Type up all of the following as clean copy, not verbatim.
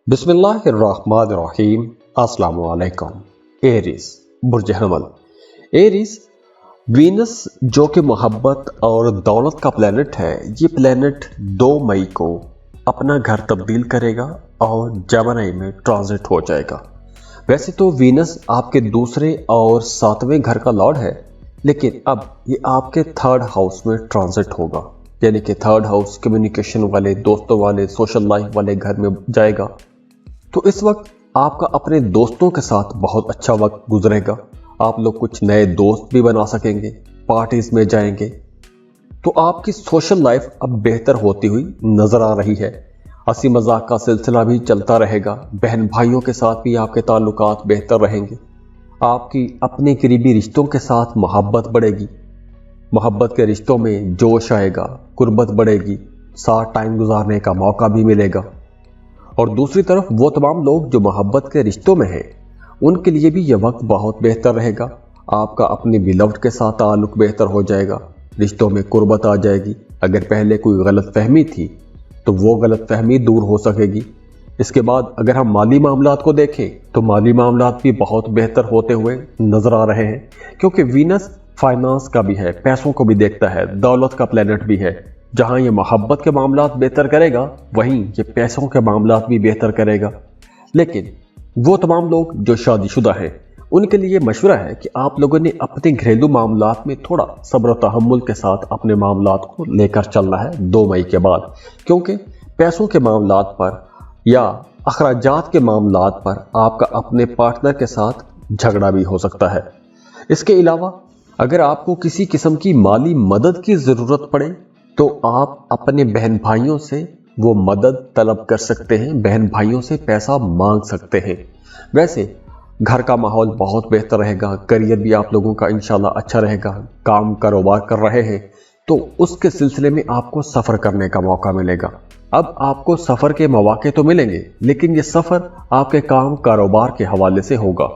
बिस्मिल्लाहिर्रहमानिर्रहीम। अस्सलाम वालेकुम। एरीज बुर्ज हमल। एरीज वीनस जो कि मोहब्बत और दौलत का प्लेनेट है, ये प्लेनेट 2 मई को अपना घर तब्दील करेगा और जेमिनी में ट्रांजिट हो जाएगा। वैसे तो वीनस आपके दूसरे और 7वें घर का लॉर्ड है, लेकिन अब ये आपके 3rd हाउस में ट्रांजिट होगा, यानी कि 3rd हाउस कम्युनिकेशन वाले, दोस्तों वाले, सोशल लाइफ वाले घर में जाएगा। तो इस वक्त आपका अपने दोस्तों के साथ बहुत अच्छा वक्त गुजरेगा। आप लोग कुछ नए दोस्त भी बना सकेंगे, पार्टीज में जाएंगे। तो आपकी सोशल लाइफ अब बेहतर होती हुई नजर आ रही है। हंसी मजाक का सिलसिला भी चलता रहेगा। बहन भाइयों के साथ भी आपके ताल्लुकात बेहतर रहेंगे। आपकी अपने करीबी रिश्तों के साथ मोहब्बत बढ़ेगी। मोहब्बत के रिश्तों में जोश आएगा, कुर्बत बढ़ेगी, साथ टाइम गुजारने का मौका भी मिलेगा। और दूसरी तरफ वो तमाम लोग जो मोहब्बत के रिश्तों में हैं, उनके लिए भी यह वक्त बहुत बेहतर रहेगा। आपका अपने बिलव्ड के साथ ताल्लुक बेहतर हो जाएगा, रिश्तों में कुर्बत आ जाएगी। अगर पहले कोई गलत फहमी थी तो वो गलत फहमी दूर हो सकेगी। इसके बाद अगर हम माली मामलात को देखें तो माली मामलात भी बहुत बेहतर होते हुए नजर आ रहे हैं, क्योंकि वीनस फाइनेंस का भी है, पैसों को भी देखता है, दौलत का प्लेनेट भी है। जहां ये मोहब्बत के मामलात बेहतर करेगा, वहीं ये पैसों के मामलात भी बेहतर करेगा। लेकिन वो तमाम लोग जो शादीशुदा हैं, उनके लिए मशवरा है कि आप लोगों ने अपने घरेलू मामलात में थोड़ा सब्र और तहम्मुल के साथ अपने मामलात को लेकर चलना है 2 मई के बाद, क्योंकि पैसों के मामलात पर या अखराजात के मामलात पर आपका अपने पार्टनर के साथ झगड़ा भी हो सकता है। इसके अलावा अगर आपको किसी किस्म की माली मदद की ज़रूरत पड़े तो आप अपने बहन भाइयों से वो मदद तलब कर सकते हैं, बहन भाइयों से पैसा मांग सकते हैं। वैसे घर का माहौल बहुत बेहतर रहेगा, करियर भी आप लोगों का इंशाल्लाह अच्छा रहेगा। काम कारोबार कर रहे हैं तो उसके सिलसिले में आपको सफ़र करने का मौका मिलेगा। अब आपको सफ़र के मौके तो मिलेंगे, लेकिन ये सफ़र आपके काम कारोबार के हवाले से होगा।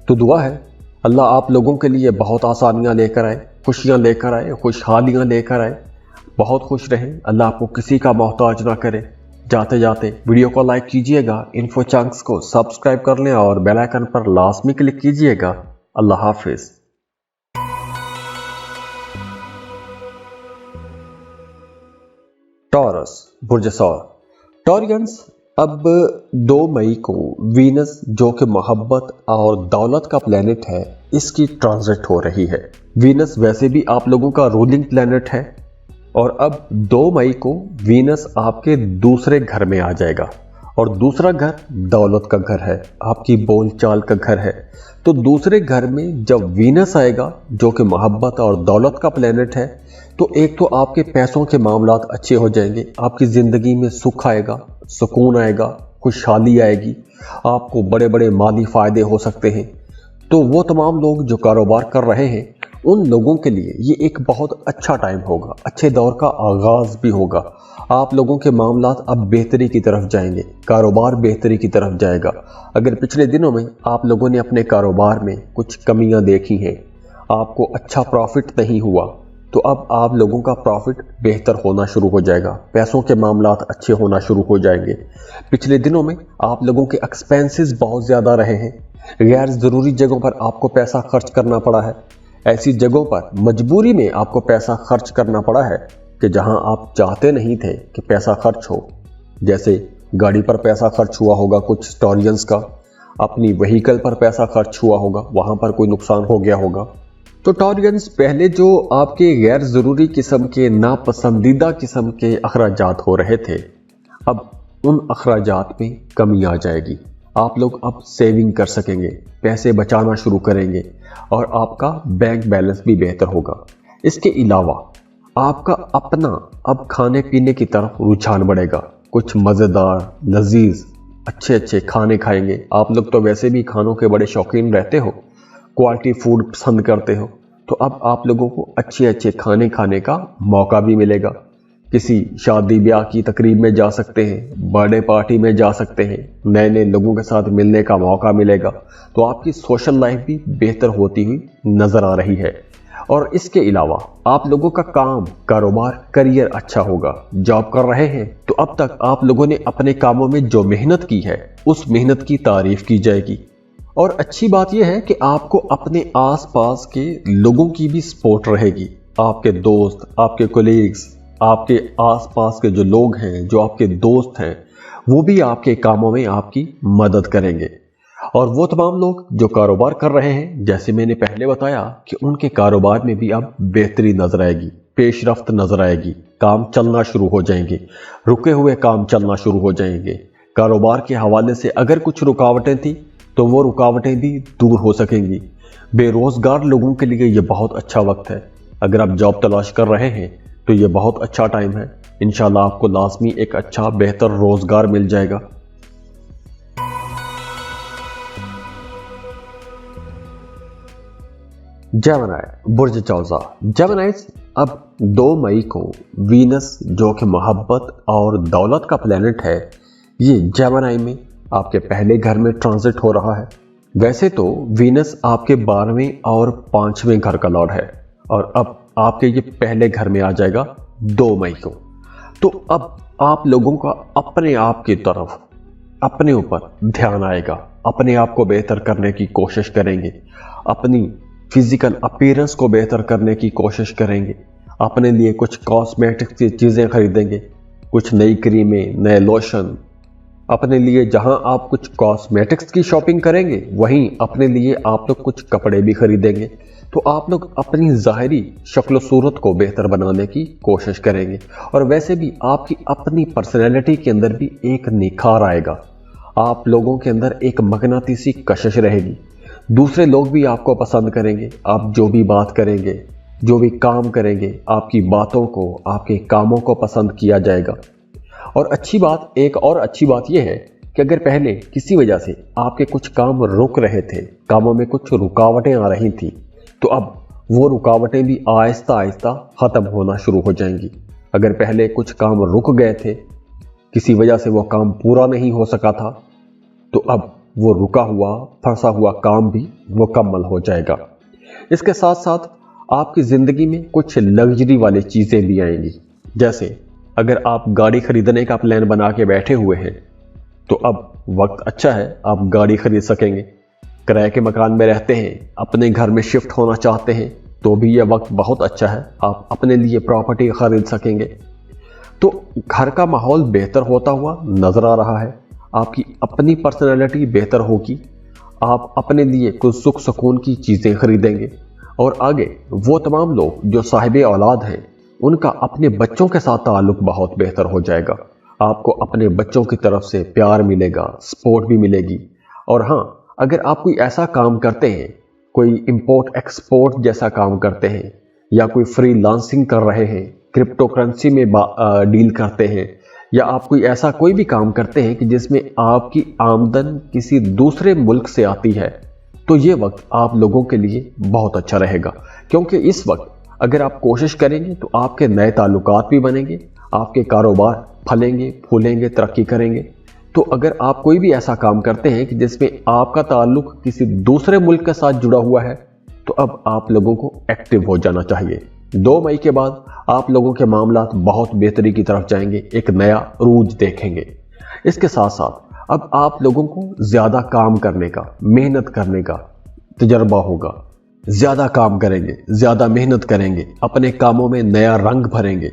तो दुआ है अल्लाह आप लोगों के लिए बहुत आसानियाँ लेकर आए, खुशियाँ लेकर आए, खुशहालियाँ लेकर आए। बहुत खुश रहें, अल्लाह आपको किसी का मोहताज ना करे। जाते जाते वीडियो को लाइक कीजिएगा, इन्फो चंक्स को सब्सक्राइब कर लें और बेल आइकन पर लाजमी क्लिक कीजिएगा। अल्लाह हाफिज। टॉरस बुर्ज सौर। टॉरियंस अब 2 मई को वीनस जो कि मोहब्बत और दौलत का प्लेनेट है, इसकी ट्रांजिट हो रही है। वीनस वैसे भी आप लोगों का रूलिंग प्लेनेट है और अब 2 मई को वीनस आपके दूसरे घर में आ जाएगा। और दूसरा घर दौलत का घर है, आपकी बोलचाल का घर है। तो दूसरे घर में जब वीनस आएगा जो कि मोहब्बत और दौलत का प्लेनेट है, तो एक तो आपके पैसों के मामलात अच्छे हो जाएंगे, आपकी ज़िंदगी में सुख आएगा, सुकून आएगा, खुशहाली आएगी, आपको बड़े बड़े माली फ़ायदे हो सकते हैं। तो वो तमाम लोग जो कारोबार कर रहे हैं, उन लोगों के लिए ये एक बहुत अच्छा टाइम होगा, अच्छे दौर का आगाज़ भी होगा। आप लोगों के मामलात अब बेहतरी की तरफ जाएंगे, कारोबार बेहतरी की तरफ जाएगा। अगर पिछले दिनों में आप लोगों ने अपने कारोबार में कुछ कमियां देखी हैं, आपको अच्छा प्रॉफिट नहीं हुआ, तो अब आप लोगों का प्रॉफिट बेहतर होना शुरू हो जाएगा, पैसों के मामलात अच्छे होना शुरू हो जाएंगे। पिछले दिनों में आप लोगों के एक्सपेंसेस बहुत ज़्यादा रहे हैं, गैर ज़रूरी जगहों पर आपको पैसा खर्च करना पड़ा है। ऐसी जगहों पर मजबूरी में आपको पैसा खर्च करना पड़ा है कि जहां आप चाहते नहीं थे कि पैसा खर्च हो। जैसे गाड़ी पर पैसा खर्च हुआ होगा कुछ टॉरियंस का, अपनी व्हीकल पर पैसा खर्च हुआ होगा, वहां पर कोई नुकसान हो गया होगा। तो टॉरियंस पहले जो आपके गैर ज़रूरी किस्म के, नापसंदीदा किस्म के अखराजात हो रहे थे, अब उन अखराजात में कमी आ जाएगी। आप लोग अब सेविंग कर सकेंगे, पैसे बचाना शुरू करेंगे और आपका बैंक बैलेंस भी बेहतर होगा। इसके अलावा आपका अपना अब खाने पीने की तरफ रुझान बढ़ेगा। कुछ मज़ेदार, लजीज, अच्छे खाने खाएंगे। आप लोग तो वैसे भी खानों के बड़े शौकीन रहते हो, क्वालिटी फूड पसंद करते हो, तो अब आप लोगों को अच्छे खाने खाने का मौका भी मिलेगा। किसी शादी ब्याह की तकरीब में जा सकते हैं, बर्थडे पार्टी में जा सकते हैं, नए नए लोगों के साथ मिलने का मौका मिलेगा। तो आपकी सोशल लाइफ भी बेहतर होती हुई नजर आ रही है। और इसके अलावा आप लोगों का काम, कारोबार, करियर अच्छा होगा। जॉब कर रहे हैं तो अब तक आप लोगों ने अपने कामों में जो मेहनत की है उस मेहनत की तारीफ की जाएगी। और अच्छी बात यह है कि आपको अपने आसपास के लोगों की भी सपोर्ट रहेगी। आपके दोस्त, आपके कोलीग्स, आपके आसपास के जो लोग हैं, जो आपके दोस्त हैं, वो भी आपके कामों में आपकी मदद करेंगे। और वो तमाम लोग जो कारोबार कर रहे हैं, जैसे मैंने पहले बताया कि उनके कारोबार में भी अब बेहतरी नजर आएगी, पेशरफ्त नजर आएगी, काम चलना शुरू हो जाएंगे, रुके हुए काम चलना शुरू हो जाएंगे। कारोबार के हवाले से अगर कुछ रुकावटें थी तो वो रुकावटें भी दूर हो सकेंगी। बेरोजगार लोगों के लिए ये बहुत अच्छा वक्त है। अगर आप जॉब तलाश कर रहे हैं तो ये बहुत अच्छा टाइम है। इंशाल्लाह आपको लाजमी एक अच्छा बेहतर रोजगार मिल जाएगा। जेमिनी, बुर्ज चौजा। जेमिनाइज, अब 2 मई को वीनस जो कि मोहब्बत और दौलत का प्लेनेट है, ये जेमिनी में आपके पहले घर में ट्रांजिट हो रहा है। वैसे तो वीनस आपके 12वें और 5वें घर का लॉर्ड है और अब आपके ये पहले घर में आ जाएगा 2 मई को। तो अब आप लोगों का अपने आप की तरफ, अपने ऊपर ध्यान आएगा। अपने आप को बेहतर करने की कोशिश करेंगे, अपनी फिजिकल अपीयरेंस को बेहतर करने की कोशिश करेंगे, अपने लिए कुछ कॉस्मेटिक्स की चीज़ें खरीदेंगे, कुछ नई क्रीमें, नए लोशन। अपने लिए जहां आप कुछ कॉस्मेटिक्स की शॉपिंग करेंगे, वहीं अपने लिए आप लोग कुछ कपड़े भी खरीदेंगे। तो आप लोग अपनी ज़ाहिरी शक्ल सूरत को बेहतर बनाने की कोशिश करेंगे। और वैसे भी आपकी अपनी पर्सनैलिटी के अंदर भी एक निखार आएगा। आप लोगों के अंदर एक मगनातीसी कशिश रहेगी। दूसरे लोग भी आपको पसंद करेंगे। आप जो भी बात करेंगे, जो भी काम करेंगे, आपकी बातों को, आपके कामों को पसंद किया जाएगा। और एक और अच्छी बात यह है कि अगर पहले किसी वजह से आपके कुछ काम रुक रहे थे, कामों में कुछ रुकावटें आ रही थी, तो अब वो रुकावटें भी आहिस्ता आहिस्ता ख़त्म होना शुरू हो जाएंगी। अगर पहले कुछ काम रुक गए थे, किसी वजह से वो काम पूरा नहीं हो सका था, तो अब वो रुका हुआ, फंसा हुआ काम भी मुकम्मल हो जाएगा। इसके साथ साथ आपकी ज़िंदगी में कुछ लग्जरी वाली चीज़ें भी आएंगी। जैसे अगर आप गाड़ी खरीदने का प्लान बना के बैठे हुए हैं, तो अब वक्त अच्छा है, आप गाड़ी खरीद सकेंगे। किराए के मकान में रहते हैं, अपने घर में शिफ्ट होना चाहते हैं, तो भी यह वक्त बहुत अच्छा है, आप अपने लिए प्रॉपर्टी खरीद सकेंगे। तो घर का माहौल बेहतर होता हुआ नज़र आ रहा है। आपकी अपनी पर्सनैलिटी बेहतर होगी। आप अपने लिए कुछ सुख सुकून की चीज़ें खरीदेंगे। और आगे वो तमाम लोग जो साहिब औलाद हैं, उनका अपने बच्चों के साथ ताल्लुक बहुत बेहतर हो जाएगा। आपको अपने बच्चों की तरफ से प्यार मिलेगा, सपोर्ट भी मिलेगी। और हाँ, अगर आप कोई ऐसा काम करते हैं, कोई इंपोर्ट एक्सपोर्ट जैसा काम करते हैं, या कोई फ्रीलांसिंग कर रहे हैं, क्रिप्टो करेंसी में डील करते हैं, या आप कोई भी काम करते हैं कि जिसमें आपकी आमदन किसी दूसरे मुल्क से आती है, तो ये वक्त आप लोगों के लिए बहुत अच्छा रहेगा। क्योंकि इस वक्त अगर आप कोशिश करेंगे तो आपके नए ताल्लुकात भी बनेंगे, आपके कारोबार फलेंगे, फूलेंगे, तरक्की करेंगे। तो अगर आप कोई भी ऐसा काम करते हैं कि जिसमें आपका ताल्लुक किसी दूसरे मुल्क के साथ जुड़ा हुआ है, तो अब आप लोगों को एक्टिव हो जाना चाहिए। 2 मई के बाद आप लोगों के मामलात बहुत बेहतरी की तरफ जाएंगे, एक नया रूज देखेंगे। इसके साथ साथ अब आप लोगों को ज़्यादा काम करने का, मेहनत करने का तजर्बा होगा। ज़्यादा काम करेंगे, ज़्यादा मेहनत करेंगे, अपने कामों में नया रंग भरेंगे।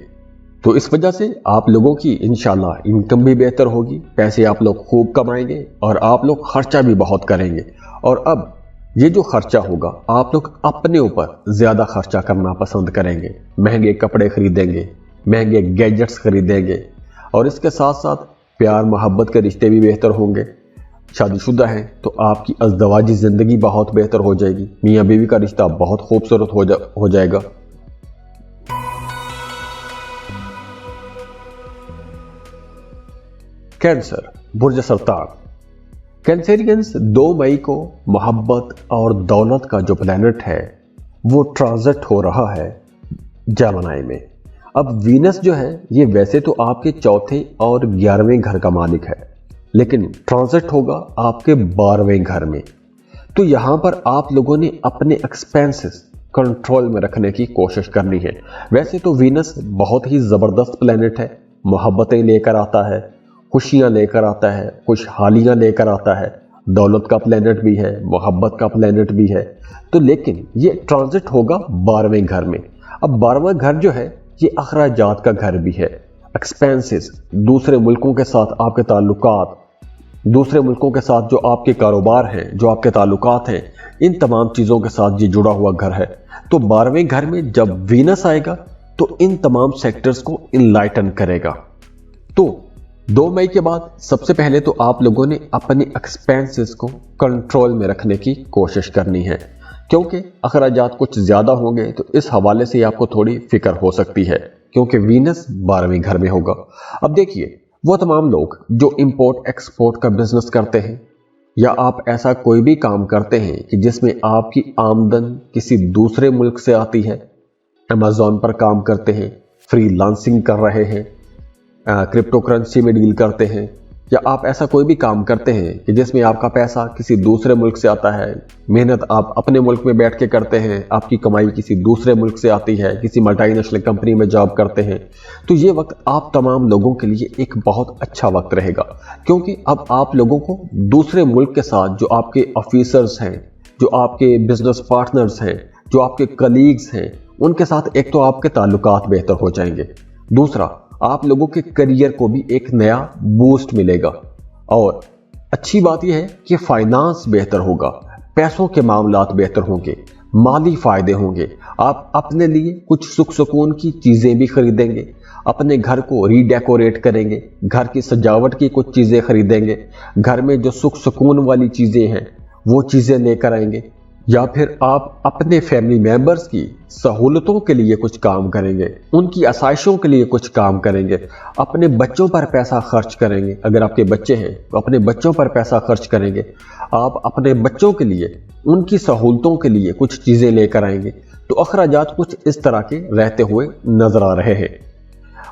तो इस वजह से आप लोगों की इंशाल्लाह इनकम भी बेहतर होगी, पैसे आप लोग खूब कमाएंगे और आप लोग खर्चा भी बहुत करेंगे। और अब ये जो खर्चा होगा, आप लोग अपने ऊपर ज़्यादा खर्चा करना पसंद करेंगे। महंगे कपड़े खरीदेंगे, महंगे गैजेट्स खरीदेंगे। और इसके साथ साथ प्यार मोहब्बत के रिश्ते भी बेहतर होंगे। शादीशुदा हैं तो आपकी अज़दवाजी ज़िंदगी बहुत बेहतर हो जाएगी। मियाँ बीवी का रिश्ता बहुत खूबसूरत हो जाएगा। कैंसर, बुर्ज सरतार। कैंसेरियंस 2 मई को मोहब्बत और दौलत का जो प्लैनेट है वो ट्रांजिट हो रहा है जेमिनी में। अब वीनस जो है ये वैसे तो आपके चौथे और 11वें घर का मालिक है, लेकिन ट्रांजिट होगा आपके 12वें घर में। तो यहां पर आप लोगों ने अपने एक्सपेंसेस, कंट्रोल में रखने की कोशिश करनी है। वैसे तो वीनस बहुत ही ज़बरदस्त प्लेनेट है, मोहब्बतें लेकर आता है, खुशियाँ लेकर आता है, खुशहालियाँ लेकर आता है, दौलत का प्लेनेट भी है, मोहब्बत का प्लेनेट भी है। तो लेकिन ये ट्रांजिट होगा 12वें घर में। अब 12वां घर जो है ये अखराजात का घर भी है, एक्सपेंसेस, दूसरे मुल्कों के साथ आपके ताल्लुकात, दूसरे मुल्कों के साथ जो आपके कारोबार हैं, जो आपके ताल्लुकात हैं, इन तमाम चीज़ों के साथ ये जुड़ा हुआ घर है। तो 12वें घर में जब वीनस आएगा तो इन तमाम सेक्टर्स को इनलाइटन करेगा। तो 2 मई के बाद सबसे पहले तो आप लोगों ने अपने एक्सपेंसेस को कंट्रोल में रखने की कोशिश करनी है, क्योंकि अखराजात कुछ ज़्यादा होंगे। तो इस हवाले से आपको थोड़ी फिक्र हो सकती है, क्योंकि वीनस 12वें घर में होगा। अब देखिए, वो तमाम लोग जो इंपोर्ट एक्सपोर्ट का बिजनेस करते हैं, या आप ऐसा कोई भी काम करते हैं कि जिसमें आपकी आमदन किसी दूसरे मुल्क से आती है, अमेज़ॉन पर काम करते हैं, फ्रीलांसिंग कर रहे हैं, क्रिप्टो करेंसी में डील करते हैं, या आप ऐसा कोई भी काम करते हैं कि जिसमें आपका पैसा किसी दूसरे मुल्क से आता है, मेहनत आप अपने मुल्क में बैठ के करते हैं, आपकी कमाई किसी दूसरे मुल्क से आती है, किसी मल्टीनेशनल कंपनी में जॉब करते हैं, तो ये वक्त आप तमाम लोगों के लिए एक बहुत अच्छा वक्त रहेगा। क्योंकि अब आप लोगों को दूसरे मुल्क के साथ जो आपके ऑफिसर्स हैं, जो आपके बिजनेस पार्टनर्स हैं, जो आपके कलीग्स हैं, उनके साथ एक तो आपके ताल्लुकात बेहतर हो जाएंगे, दूसरा आप लोगों के करियर को भी एक नया बूस्ट मिलेगा। और अच्छी बात यह है कि फाइनेंस बेहतर होगा, पैसों के मामलात बेहतर होंगे, माली फायदे होंगे। आप अपने लिए कुछ सुख सुकून की चीज़ें भी खरीदेंगे, अपने घर को रीडेकोरेट करेंगे, घर की सजावट की कुछ चीज़ें खरीदेंगे, घर में जो सुख सुकून वाली चीज़ें हैं वो चीज़ें लेकर आएंगे, या फिर आप अपने फैमिली मेंबर्स की सहूलतों के लिए कुछ काम करेंगे, उनकी आसाइशों के लिए कुछ काम करेंगे, अपने बच्चों पर पैसा खर्च करेंगे। अगर आपके बच्चे हैं तो अपने बच्चों पर पैसा खर्च करेंगे, आप अपने बच्चों के लिए, उनकी सहूलतों के लिए कुछ चीज़ें लेकर आएंगे। तो अखराजात कुछ इस तरह के रहते हुए नजर आ रहे हैं।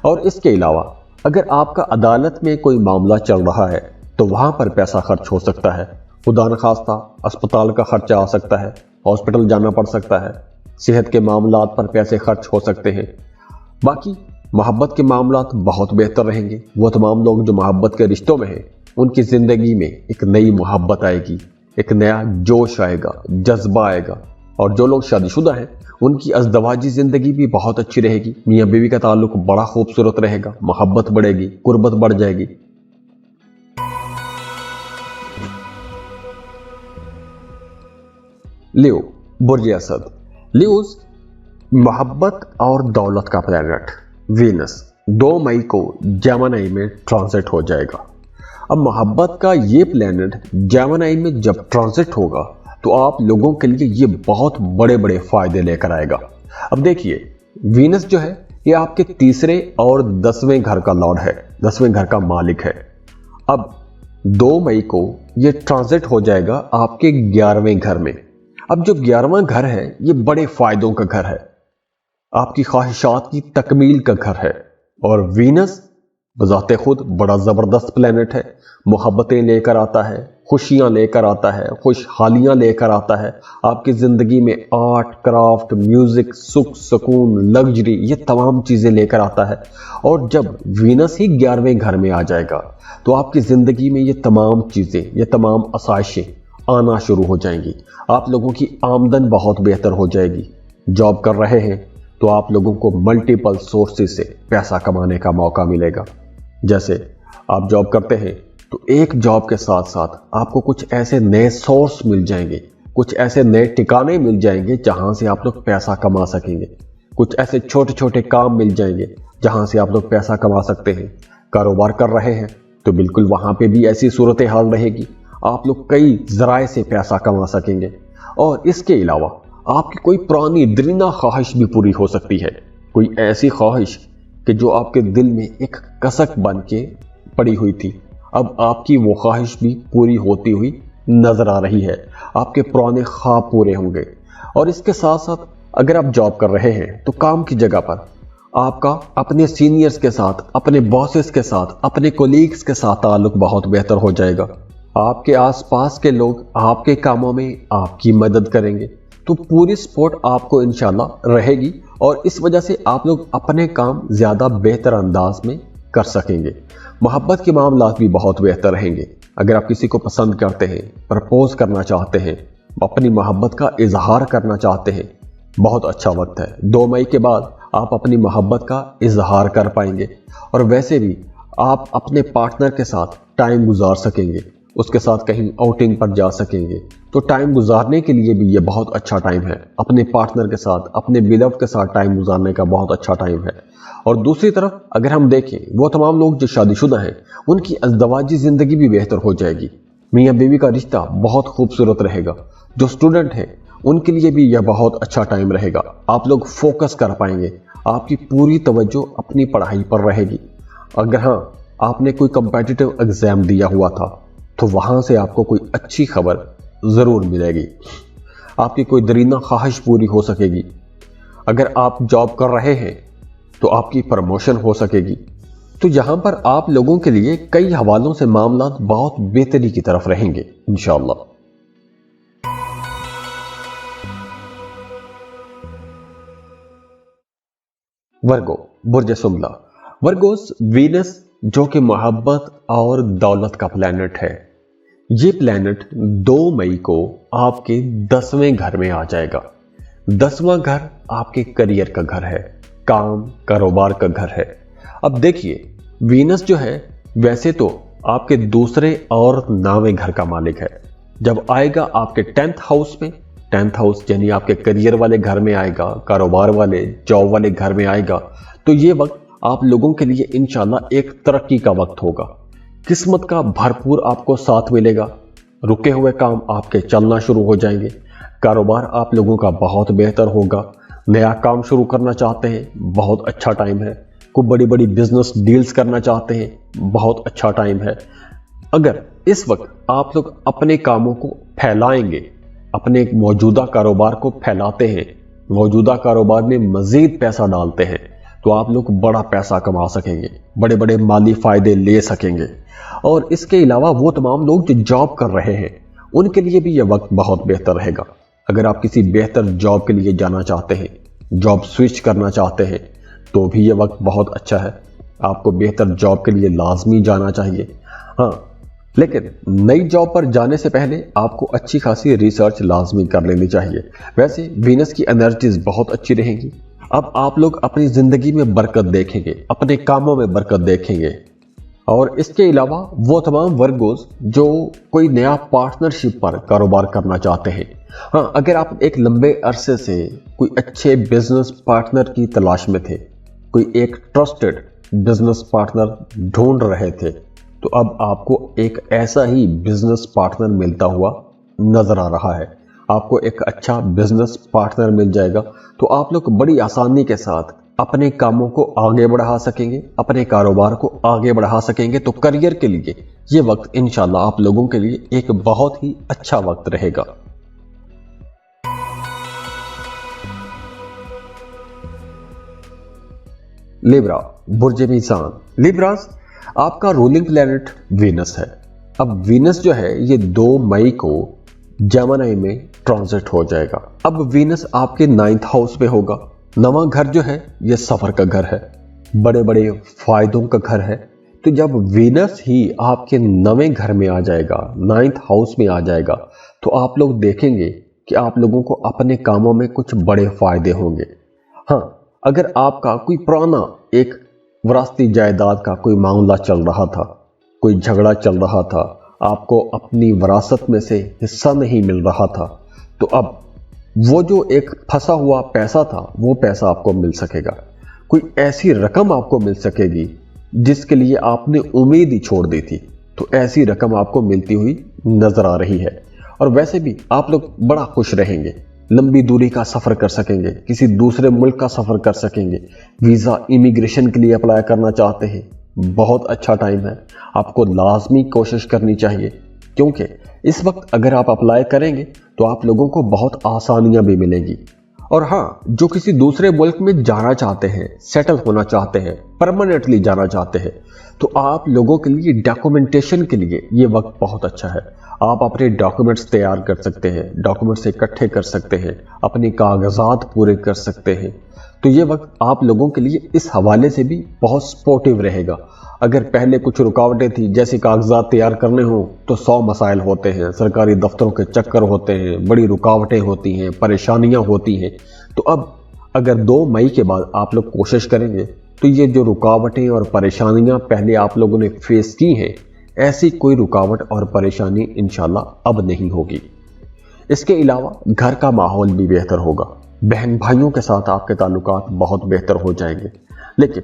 और इसके अलावा अगर आपका अदालत में कोई मामला चल रहा है तो वहाँ पर पैसा खर्च हो सकता है, खुदा न खास्ता अस्पताल का खर्चा आ सकता है, हॉस्पिटल जाना पड़ सकता है, सेहत के मामलात पर पैसे खर्च हो सकते हैं। बाकी मोहब्बत के मामलात बहुत बेहतर रहेंगे। वो तमाम लोग जो मोहब्बत के रिश्तों में हैं, उनकी ज़िंदगी में एक नई मोहब्बत आएगी, एक नया जोश आएगा, जज्बा आएगा। और जो लोग शादीशुदा हैं उनकी अज़दवाजी ज़िंदगी भी बहुत अच्छी रहेगी, मियाँ बीवी का ताल्लुक बड़ा खूबसूरत रहेगा, मोहब्बत बढ़ेगी, कुर्बत बढ़ जाएगी। लियो, बुर्ज असद। लियोज मोहब्बत और दौलत का प्लैनेट वीनस 2 मई को जेमिनी में ट्रांजिट हो जाएगा। अब मोहब्बत का ये प्लैनेट जेमिनी में जब ट्रांजिट होगा तो आप लोगों के लिए ये बहुत बड़े बड़े फायदे लेकर आएगा। अब देखिए, वीनस जो है ये आपके 3रे और 10वें घर का लॉर्ड है, 10वें घर का मालिक है। अब 2 मई को ये ट्रांजिट हो जाएगा आपके 11वें घर में। अब जो 11वां घर है ये बड़े फायदों का घर है, आपकी ख्वाहिशात की तकमील का घर है। और वीनस बजाते खुद बड़ा ज़बरदस्त प्लेनेट है, मोहब्बतें लेकर आता है, खुशियाँ लेकर आता है, खुशहालियाँ लेकर आता है, आपकी ज़िंदगी में आर्ट, क्राफ्ट, म्यूज़िक, सुख सुकून, लग्जरी, ये तमाम चीज़ें लेकर आता है। और जब वीनस ही 11वें घर में आ जाएगा तो आपकी ज़िंदगी में ये तमाम चीज़ें, ये तमाम आसाइशें आना शुरू हो जाएंगी। आप लोगों की आमदन बहुत बेहतर हो जाएगी। जॉब कर रहे हैं तो आप लोगों को मल्टीपल सोर्सेस से पैसा कमाने का मौका मिलेगा। जैसे आप जॉब करते हैं तो एक जॉब के साथ साथ आपको कुछ ऐसे नए सोर्स मिल जाएंगे, कुछ ऐसे नए ठिकाने मिल जाएंगे जहां से आप लोग पैसा कमा सकेंगे। कुछ ऐसे छोटे छोटे काम मिल जाएंगे जहां से आप लोग पैसा कमा सकते हैं। कारोबार कर रहे हैं तो बिल्कुल वहां पे भी ऐसी सूरत हाल रहेगी, आप लोग कई ज़राए से पैसा कमा सकेंगे। और इसके अलावा आपकी कोई पुरानी दरीना ख्वाहिश भी पूरी हो सकती है, कोई ऐसी ख्वाहिश कि जो आपके दिल में एक कसक बन के पड़ी हुई थी, अब आपकी वो ख्वाहिश भी पूरी होती हुई नजर आ रही है। आपके पुराने ख्वाब पूरे होंगे। और इसके साथ साथ अगर आप जॉब कर रहे हैं तो काम की जगह पर आपका अपने सीनियर्स के साथ, अपने बॉसेस के साथ, अपने कोलीग्स के साथ ताल्लुक बहुत बेहतर हो जाएगा। आपके आसपास के लोग आपके कामों में आपकी मदद करेंगे। तो पूरी सपोर्ट आपको इंशाल्लाह रहेगी और इस वजह से आप लोग अपने काम ज़्यादा बेहतर अंदाज में कर सकेंगे। मोहब्बत के मामलात भी बहुत बेहतर रहेंगे। अगर आप किसी को पसंद करते हैं, प्रपोज करना चाहते हैं, अपनी मोहब्बत का इजहार करना चाहते हैं, बहुत अच्छा वक्त है। 2 मई के बाद आप अपनी मोहब्बत का इजहार कर पाएंगे और वैसे भी आप अपने पार्टनर के साथ टाइम गुजार सकेंगे, उसके साथ कहीं आउटिंग पर जा सकेंगे। तो टाइम गुजारने के लिए भी ये बहुत अच्छा टाइम है। अपने पार्टनर के साथ, अपने बिलव के साथ टाइम गुजारने का बहुत अच्छा टाइम है। और दूसरी तरफ अगर हम देखें, वो तमाम लोग जो शादीशुदा हैं उनकी अज़दवाजी ज़िंदगी भी बेहतर हो जाएगी। मियाँ बीवी का रिश्ता बहुत खूबसूरत रहेगा। जो स्टूडेंट हैं उनके लिए भी यह बहुत अच्छा टाइम रहेगा। आप लोग फोकस कर पाएंगे, आपकी पूरी तवज्जो अपनी पढ़ाई पर रहेगी। अगर हाँ आपने कोई कम्पिटिटिव एग्जाम दिया हुआ था तो वहाँ से आपको कोई अच्छी खबर ज़रूर मिलेगी, आपकी कोई दरीना ख्वाहिश पूरी हो सकेगी। अगर आप जॉब कर रहे हैं तो आपकी प्रमोशन हो सकेगी। तो यहाँ पर आप लोगों के लिए कई हवालों से मामला बहुत बेहतरी की तरफ रहेंगे इंशाअल्लाह। वर्गो, बुर्ज सुमला। वर्गोस वीनस जो कि मोहब्बत और दौलत का प्लैनेट है, ये प्लैनेट 2 मई को आपके 10वें घर में आ जाएगा। 10वां घर आपके करियर का घर है, काम कारोबार का घर है। अब देखिए, वीनस जो है वैसे तो आपके दूसरे और 9वें घर का मालिक है। जब आएगा आपके 10th हाउस में, 10th हाउस यानी आपके करियर वाले घर में आएगा, कारोबार वाले जॉब वाले घर में आएगा, तो ये वक्त आप लोगों के लिए इंशाल्लाह एक तरक्की का वक्त होगा। किस्मत का भरपूर आपको साथ मिलेगा। रुके हुए काम आपके चलना शुरू हो जाएंगे। कारोबार आप लोगों का बहुत बेहतर होगा। नया काम शुरू करना चाहते हैं, बहुत अच्छा टाइम है। कोई बड़ी बड़ी बिजनेस डील्स करना चाहते हैं, बहुत अच्छा टाइम है। अगर इस वक्त आप लोग अपने कामों को फैलाएंगे, अपने मौजूदा कारोबार को फैलाते हैं, मौजूदा कारोबार में मजीद पैसा डालते हैं, तो आप लोग बड़ा पैसा कमा सकेंगे, बड़े बड़े माली फायदे ले सकेंगे। और इसके अलावा वो तमाम लोग जो जॉब कर रहे हैं उनके लिए भी यह वक्त बहुत बेहतर रहेगा। अगर आप किसी बेहतर जॉब के लिए जाना चाहते हैं, जॉब स्विच करना चाहते हैं, तो भी यह वक्त बहुत अच्छा है। आपको बेहतर जॉब के लिए लाजमी जाना चाहिए। हाँ, लेकिन नई जॉब पर जाने से पहले आपको अच्छी खासी रिसर्च लाजमी कर लेनी चाहिए। वैसे वीनस की एनर्जीज बहुत अच्छी रहेंगी। अब आप लोग अपनी जिंदगी में बरकत देखेंगे, अपने कामों में बरकत देखेंगे। और इसके अलावा वो तमाम वर्गोस जो कोई नया पार्टनरशिप पर कारोबार करना चाहते हैं, हाँ, अगर आप एक लंबे अरसे से कोई अच्छे बिजनेस पार्टनर की तलाश में थे, कोई एक ट्रस्टेड बिजनेस पार्टनर ढूंढ रहे थे, तो अब आपको एक ऐसा ही बिजनेस पार्टनर मिलता हुआ नजर आ रहा है। आपको एक अच्छा बिजनेस पार्टनर मिल जाएगा, तो आप लोग बड़ी आसानी के साथ अपने कामों को आगे बढ़ा सकेंगे, अपने कारोबार को आगे बढ़ा सकेंगे। तो करियर के लिए ये वक्त इंशाल्लाह आप लोगों के लिए एक बहुत ही अच्छा वक्त रहेगा। लिब्रा, बुर्ज मीज़ान। लिब्रास, आपका रूलिंग प्लैनेट वीनस है। अब वीनस जो है ये 2 मई को जेमिनी में ट्रांजिट हो जाएगा। अब वीनस आपके 9th हाउस में होगा। 9वां घर जो है ये सफर का घर है, बड़े बड़े फायदों का घर है। तो जब वीनस ही आपके 9वें घर में आ जाएगा, 9th हाउस में आ जाएगा, तो आप लोग देखेंगे कि आप लोगों को अपने कामों में कुछ बड़े फायदे होंगे। हाँ, अगर आपका कोई पुराना एक विरासती जायदाद का कोई मामला चल रहा था, कोई झगड़ा चल रहा था, आपको अपनी विरासत में से हिस्सा नहीं मिल रहा था, तो अब वो जो एक फंसा हुआ पैसा था वो पैसा आपको मिल सकेगा। कोई ऐसी रकम आपको मिल सकेगी जिसके लिए आपने उम्मीद ही छोड़ दी थी, तो ऐसी रकम आपको मिलती हुई नजर आ रही है। और वैसे भी आप लोग बड़ा खुश रहेंगे, लंबी दूरी का सफर कर सकेंगे, किसी दूसरे मुल्क का सफर कर सकेंगे। वीजा इमिग्रेशन के लिए अप्लाई करना चाहते हैं, बहुत अच्छा टाइम है। आपको लाजमी कोशिश करनी चाहिए, क्योंकि इस वक्त अगर आप अप्लाई करेंगे तो आप लोगों को बहुत आसानियां भी मिलेंगी। और हाँ, जो किसी दूसरे मुल्क में जाना चाहते हैं, सेटल होना चाहते हैं, परमानेंटली जाना चाहते हैं, तो आप लोगों के लिए डॉक्यूमेंटेशन के लिए ये वक्त बहुत अच्छा है। आप अपने डॉक्यूमेंट्स तैयार कर सकते हैं, डॉक्यूमेंट्स इकट्ठे कर सकते हैं, अपने कागजात पूरे कर सकते हैं। तो ये वक्त आप लोगों के लिए इस हवाले से भी बहुत सपोर्टिव रहेगा। अगर पहले कुछ रुकावटें थी, जैसे कागजात तैयार करने हो तो 100 मसाइल होते हैं, सरकारी दफ्तरों के चक्कर होते हैं, बड़ी रुकावटें होती हैं, परेशानियां होती हैं। तो अब अगर 2 मई के बाद आप लोग कोशिश करेंगे तो ये जो रुकावटें और परेशानियां पहले आप लोगों ने फेस की हैं, ऐसी कोई रुकावट और परेशानी इंशाल्लाह अब नहीं होगी। इसके अलावा घर का माहौल भी बेहतर होगा, बहन भाइयों के साथ आपके ताल्लुकात बहुत बेहतर हो जाएंगे। लेकिन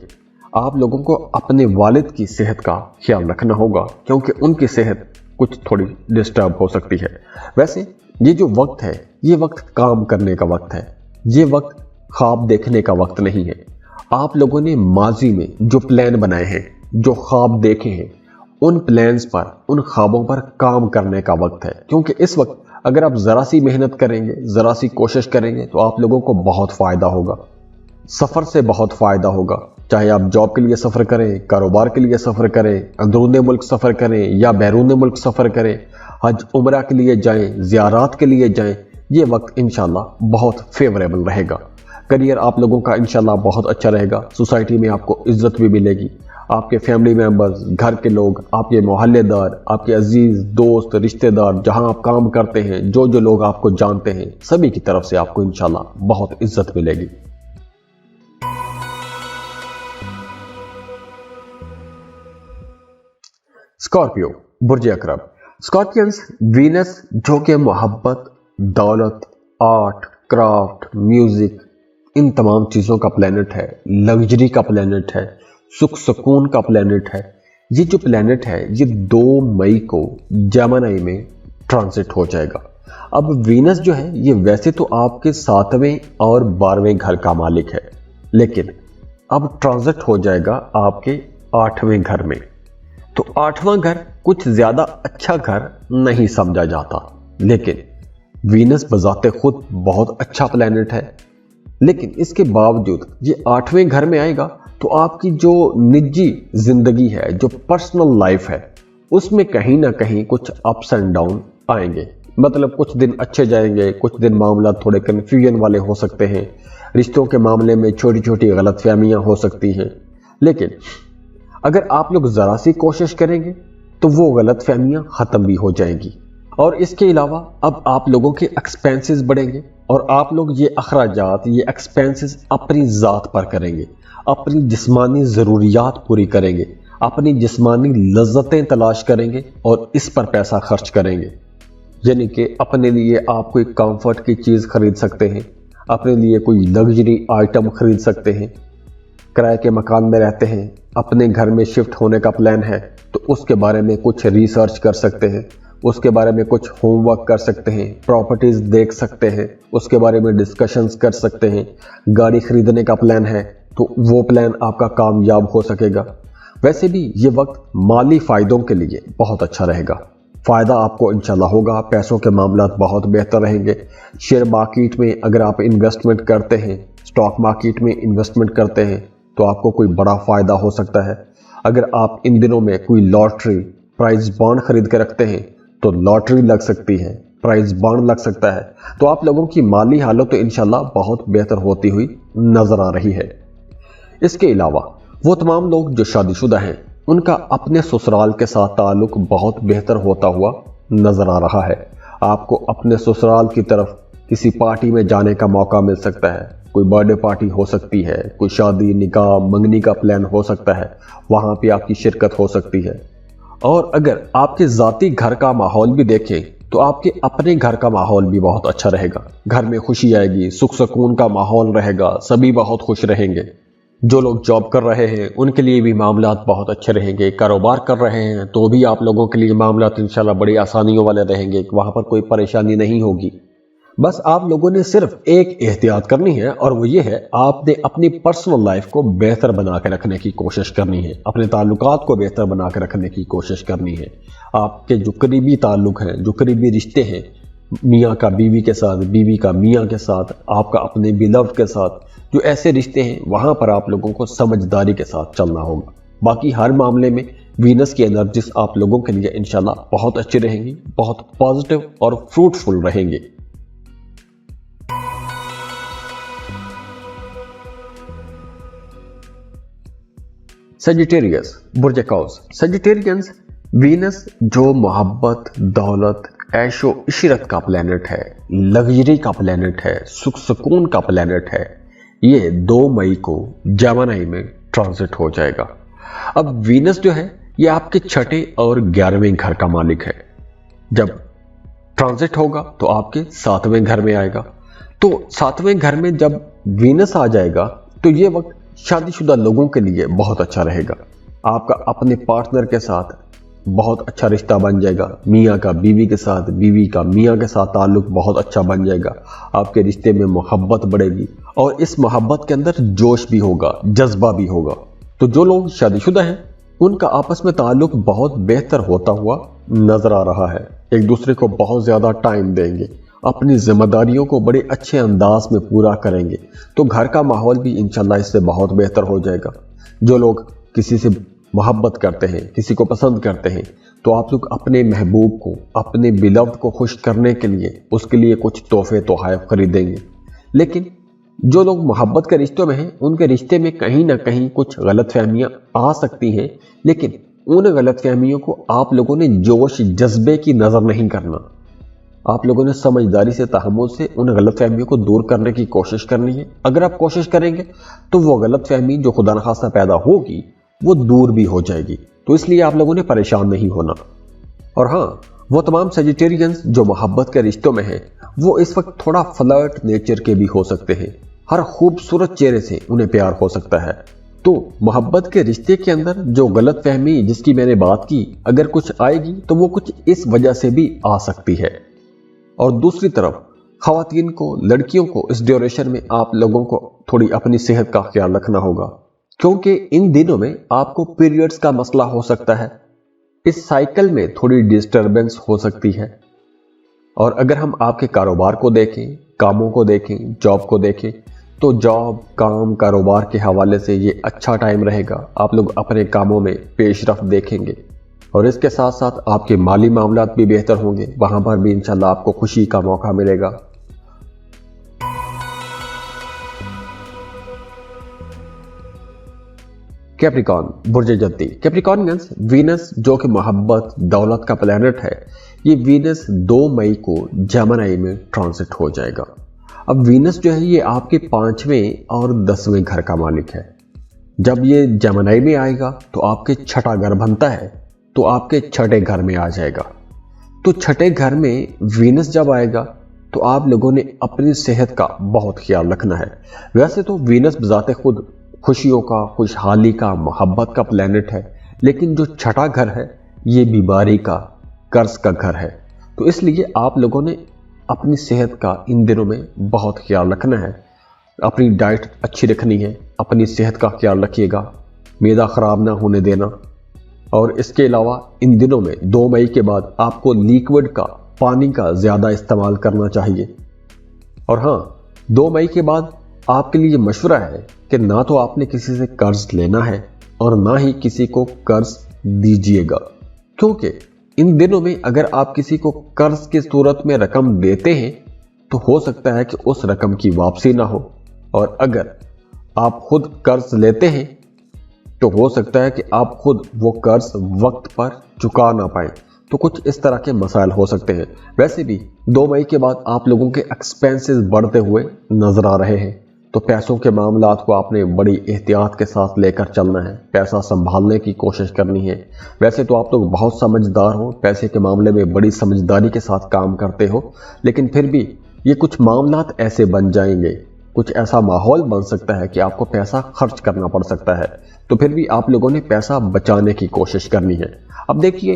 आप लोगों को अपने वालिद की सेहत का ख्याल रखना होगा, क्योंकि उनकी सेहत कुछ थोड़ी डिस्टर्ब हो सकती है। वैसे ये जो वक्त है, ये वक्त काम करने का वक्त है, ये वक्त ख्वाब देखने का वक्त नहीं है। आप लोगों ने माजी में जो प्लान बनाए हैं, जो ख्वाब देखे हैं, उन प्लान्स पर, उन ख्वाबों पर काम करने का वक्त है। क्योंकि इस वक्त अगर आप ज़रा सी मेहनत करेंगे, ज़रा सी कोशिश करेंगे तो आप लोगों को बहुत फ़ायदा होगा। सफ़र से बहुत फ़ायदा होगा, चाहे आप जॉब के लिए सफ़र करें, कारोबार के लिए सफ़र करें, अंदरूनी मुल्क सफ़र करें या बैरून मुल्क सफ़र करें, हज उम्रा के लिए जाएं, ज़ियारात के लिए जाएं, ये वक्त इंशाल्लाह बहुत फेवरेबल रहेगा। करियर आप लोगों का इंशाल्लाह बहुत अच्छा रहेगा, सोसाइटी में आपको इज्जत भी मिलेगी। आपके फैमिली मेंबर्स, घर के लोग, आपके मोहल्लेदार, आपके अजीज दोस्त, रिश्तेदार, जहां आप काम करते हैं, जो जो लोग आपको जानते हैं, सभी की तरफ से आपको इंशाल्लाह बहुत इज्जत मिलेगी। स्कॉर्पियो, बुर्ज अकरब। स्कॉर्पियंस वीनस जो कि मोहब्बत, दौलत, आर्ट, क्राफ्ट, म्यूजिक, इन तमाम चीज़ों का प्लैनेट है, लग्जरी का प्लैनेट है, सुख सुकून का प्लैनेट है। ये जो प्लैनेट है ये 2 मई को जेमिनी में ट्रांजिट हो जाएगा। अब वीनस जो है ये वैसे तो आपके 7वें और 12वें घर का मालिक है, लेकिन अब ट्रांजिट हो जाएगा आपके 8वें घर में। तो 8वां घर कुछ ज़्यादा अच्छा घर नहीं समझा जाता, लेकिन वीनस बजाते खुद बहुत अच्छा प्लैनेट है। लेकिन इसके बावजूद ये 8वें घर में आएगा तो आपकी जो निजी जिंदगी है, जो पर्सनल लाइफ है, उसमें कहीं ना कहीं कुछ अप्स एंड डाउन आएंगे। मतलब कुछ दिन अच्छे जाएंगे, कुछ दिन मामला थोड़े कन्फ्यूजन वाले हो सकते हैं, रिश्तों के मामले में छोटी छोटी गलतफहमियां हो सकती हैं। लेकिन अगर आप लोग ज़रा सी कोशिश करेंगे तो वो गलतफहमियां ख़त्म भी हो जाएंगी। और इसके अलावा अब आप लोगों के एक्सपेंसेस बढ़ेंगे और आप लोग ये अखराजात, ये एक्सपेंसेस अपनी ज़ात पर करेंगे, अपनी जिस्मानी ज़रूरियात पूरी करेंगे, अपनी जिस्मानी लज्जतें तलाश करेंगे और इस पर पैसा खर्च करेंगे। यानी कि अपने लिए आप कोई कंफर्ट की चीज़ खरीद सकते हैं, अपने लिए कोई लग्जरी आइटम खरीद सकते हैं। किराए के मकान में रहते हैं, अपने घर में शिफ्ट होने का प्लान है तो उसके बारे में कुछ रिसर्च कर सकते हैं, उसके बारे में कुछ होमवर्क कर सकते हैं, प्रॉपर्टीज़ देख सकते हैं, उसके बारे में डिस्कशंस कर सकते हैं। गाड़ी खरीदने का प्लान है तो वो प्लान आपका कामयाब हो सकेगा। वैसे भी ये वक्त माली फ़ायदों के लिए बहुत अच्छा रहेगा, फ़ायदा आपको इंशाल्लाह होगा, पैसों के मामला बहुत बेहतर रहेंगे। शेयर मार्केट में अगर आप इन्वेस्टमेंट करते हैं, स्टॉक मार्केट में इन्वेस्टमेंट करते हैं तो आपको कोई बड़ा फ़ायदा हो सकता है। अगर आप इन दिनों में कोई लॉटरी, प्राइज बॉन्ड खरीद के रखते हैं तो लॉटरी लग सकती है, प्राइज बॉन्ड लग सकता है। तो आप लोगों की माली हालत तो इंशाल्लाह बहुत बेहतर होती हुई नज़र आ रही है। इसके अलावा वो तमाम लोग जो शादीशुदा हैं उनका अपने ससुराल के साथ ताल्लुक बहुत बेहतर होता हुआ नज़र आ रहा है। आपको अपने ससुराल की तरफ किसी पार्टी में जाने का मौका मिल सकता है, कोई बर्थडे पार्टी हो सकती है, कोई शादी, निकाह, मंगनी का प्लान हो सकता है, वहाँ पे आपकी शिरकत हो सकती है। और अगर आपके ज़ाती घर का माहौल भी देखें तो आपके अपने घर का माहौल भी बहुत अच्छा रहेगा। घर में खुशी आएगी, सुख सुकून का माहौल रहेगा, सभी बहुत खुश रहेंगे। जो लोग जॉब कर रहे हैं उनके लिए भी मामलात बहुत अच्छे रहेंगे, कारोबार कर रहे हैं तो भी आप लोगों के लिए मामलात इंशाल्लाह बड़ी आसानियों वाले रहेंगे, वहाँ पर कोई परेशानी नहीं होगी। बस आप लोगों ने सिर्फ एक एहतियात करनी है और वो ये है, आपने अपनी पर्सनल लाइफ को बेहतर बना के रखने की कोशिश करनी है, अपने ताल्लुकात को बेहतर बना के रखने की कोशिश करनी है। आपके जो करीबी ताल्लुक हैं, जो करीबी रिश्ते हैं, मियाँ का बीवी के साथ, बीवी का मियाँ के साथ, आपका अपने बिलव्ड के साथ, जो ऐसे रिश्ते हैं वहाँ पर आप लोगों को समझदारी के साथ चलना होगा। बाकी हर मामले में وینس کی انرجیز آپ لوگوں کے لیے انشاءاللہ بہت اچھی رہیں گی، بہت پازیٹیو اور فروٹفل رہیں گی۔ سیجیٹیریس برج قوس، سیجیٹیرینز وینس جو محبت، دولت، عیش و عشرت کا پلینٹ ہے، لگژری کا پلینٹ ہے، سکھ سکون کا پلینٹ ہے، یہ 2 مئی کو جیمنائی میں ٹرانزٹ ہو جائے گا۔ اب وینس جو ہے یہ آپ کے 6 اور 11ویں گھر کا مالک ہے۔ جب ٹرانزٹ ہوگا تو آپ کے 7ویں گھر میں آئے گا، تو 7ویں گھر میں جب وینس آ جائے گا تو یہ وقت شادی شدہ لوگوں کے لیے بہت اچھا رہے گا۔ آپ کا اپنے پارٹنر کے ساتھ بہت اچھا رشتہ بن جائے گا، میاں کا بیوی کے ساتھ، بیوی کا میاں کے ساتھ تعلق بہت اچھا بن جائے گا، آپ کے رشتے میں محبت بڑھے گی اور اس محبت کے اندر جوش بھی ہوگا، جذبہ بھی ہوگا۔ تو جو لوگ شادی شدہ ہیں ان کا آپس میں تعلق بہت بہتر ہوتا ہوا نظر آ رہا ہے، ایک دوسرے کو بہت زیادہ ٹائم دیں گے، اپنی ذمہ داریوں کو بڑے اچھے انداز میں پورا کریں گے، تو گھر کا ماحول بھی انشاءاللہ اس سے بہت بہتر ہو جائے گا۔ جو لوگ کسی سے محبت کرتے ہیں، کسی کو پسند کرتے ہیں، تو آپ لوگ اپنے محبوب کو، اپنے بیلوڈ کو خوش کرنے کے لیے اس کے لیے کچھ تحفے تحائف خریدیں گے۔ لیکن جو لوگ محبت کے رشتوں میں ہیں ان کے رشتے میں کہیں نہ کہیں کچھ غلط فہمیاں آ سکتی ہیں، لیکن ان غلط فہمیوں کو آپ لوگوں نے جوش جذبے کی نظر نہیں کرنا، آپ لوگوں نے سمجھداری سے، تحمل سے ان غلط فہمیوں کو دور کرنے کی کوشش کرنی ہے۔ اگر آپ کوشش کریں گے تو وہ غلط فہمی جو خدا نخواستہ پیدا ہوگی وہ دور بھی ہو جائے گی، تو اس لیے آپ لوگوں نے پریشان نہیں ہونا۔ اور ہاں، وہ تمام سیجیٹیرینز جو محبت کے رشتوں میں ہیں وہ اس وقت تھوڑا فلرٹ نیچر کے بھی ہو سکتے ہیں، ہر خوبصورت چہرے سے انہیں پیار ہو سکتا ہے۔ تو محبت کے رشتے کے اندر جو غلط فہمی جس کی میں نے بات کی، اگر کچھ آئے گی تو وہ کچھ اس وجہ سے بھی آ سکتی ہے۔ اور دوسری طرف خواتین کو، لڑکیوں کو اس ڈیوریشن میں آپ لوگوں کو تھوڑی اپنی صحت کا خیال رکھنا ہوگا، کیونکہ ان دنوں میں آپ کو پیریڈز کا مسئلہ ہو سکتا ہے، اس سائیکل میں تھوڑی ڈسٹربنس ہو سکتی ہے۔ اور اگر ہم آپ کے کاروبار کو دیکھیں، کاموں کو دیکھیں، جاب کو دیکھیں، تو جاب، کام، کاروبار کے حوالے سے یہ اچھا ٹائم رہے گا، آپ لوگ اپنے کاموں میں پیش رفت دیکھیں گے، اور اس کے ساتھ ساتھ آپ کے مالی معاملات بھی بہتر ہوں گے، وہاں پر بھی انشاءاللہ آپ کو خوشی کا موقع ملے گا۔ کیپریکارن برج جدی، کیپریکارنینز وینس جو کہ محبت، دولت کا پلینٹ ہے، یہ وینس 2 مئی کو جیمنائی میں ٹرانزٹ ہو جائے گا۔ اب وینس جو ہے یہ آپ کے 5ویں اور 10ویں گھر کا مالک ہے۔ جب یہ جیمنائی میں آئے گا تو آپ کے 6ٹھا گھر بنتا ہے، تو آپ کے 6ٹھے گھر میں آ جائے گا۔ تو 6ٹھے گھر میں وینس جب آئے گا تو آپ لوگوں نے اپنی صحت کا بہت خیال رکھنا ہے۔ ویسے تو وینس بذات خود خوشیوں کا، خوشحالی کا، محبت کا پلینٹ ہے، لیکن جو 6ٹھا گھر ہے یہ بیماری کا، قرض کا گھر ہے، تو اس لیے آپ لوگوں نے اپنی صحت کا ان دنوں میں بہت خیال رکھنا ہے، اپنی ڈائٹ اچھی رکھنی ہے، اپنی صحت کا خیال رکھیے گا، معدہ خراب نہ ہونے دینا۔ اور اس کے علاوہ ان دنوں میں 2 مئی کے بعد آپ کو لیکوڈ کا، پانی کا زیادہ استعمال کرنا چاہیے۔ اور ہاں، 2 مئی کے بعد آپ کے لیے مشورہ ہے کہ نہ تو آپ نے کسی سے قرض لینا ہے اور نہ ہی کسی کو قرض دیجیے گا، کیونکہ ان دنوں میں اگر آپ کسی کو قرض کی صورت میں رقم دیتے ہیں تو ہو سکتا ہے کہ اس رقم کی واپسی نہ ہو، اور اگر آپ خود قرض لیتے ہیں تو ہو سکتا ہے کہ آپ خود وہ قرض وقت پر چکا نہ پائیں، تو کچھ اس طرح کے مسائل ہو سکتے ہیں۔ ویسے بھی 2 مئی کے بعد آپ لوگوں کے ایکسپینسز بڑھتے ہوئے نظر آ رہے ہیں، تو پیسوں کے معاملات کو آپ نے بڑی احتیاط کے ساتھ لے کر چلنا ہے، پیسہ سنبھالنے کی کوشش کرنی ہے۔ ویسے تو آپ لوگ بہت سمجھدار ہو، پیسے کے معاملے میں بڑی سمجھداری کے ساتھ کام کرتے ہو، لیکن پھر بھی یہ کچھ معاملات ایسے بن جائیں گے، کچھ ایسا ماحول بن سکتا ہے کہ آپ کو پیسہ خرچ کرنا پڑ سکتا ہے، تو پھر بھی آپ لوگوں نے پیسہ بچانے کی کوشش کرنی ہے۔ اب دیکھیے،